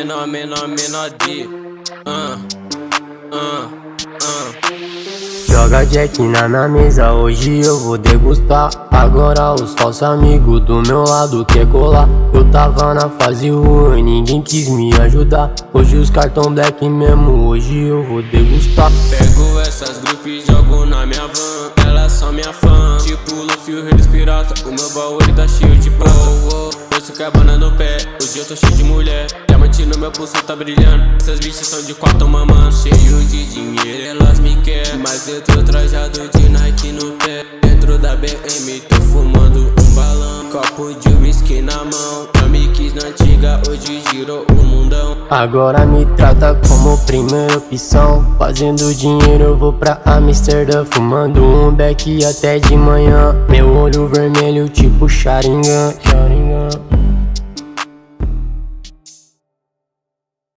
menor D. Joga Jack na minha mesa, hoje eu vou degustar. Agora os falsos amigos do meu lado quer colar. Eu tava na fase ruim, ninguém quis me ajudar. Hoje os cartão black mesmo, hoje eu vou degustar. Pego essas grupos e jogo na minha van. Elas são minha fã, tipo Luffy, o rei dos piratas. O meu baú ele tá cheio de prata. Trouxe cabana no pé, hoje eu tô cheio de mulher. Diamante no meu pulso tá brilhando. Essas bichas são de quatro mamãe. Cheio de dinheiro, elas me querem, mas eu tô trajado de Nike no pé. Dentro da BM, tô fumando um balão. Copo de whisky na mão. Eu me quis na antiga, hoje girou o mundão. Agora me trata como primeira opção. Fazendo dinheiro eu vou pra Amsterdã. Fumando um beck até de manhã. Meu olho vermelho tipo Sharingan.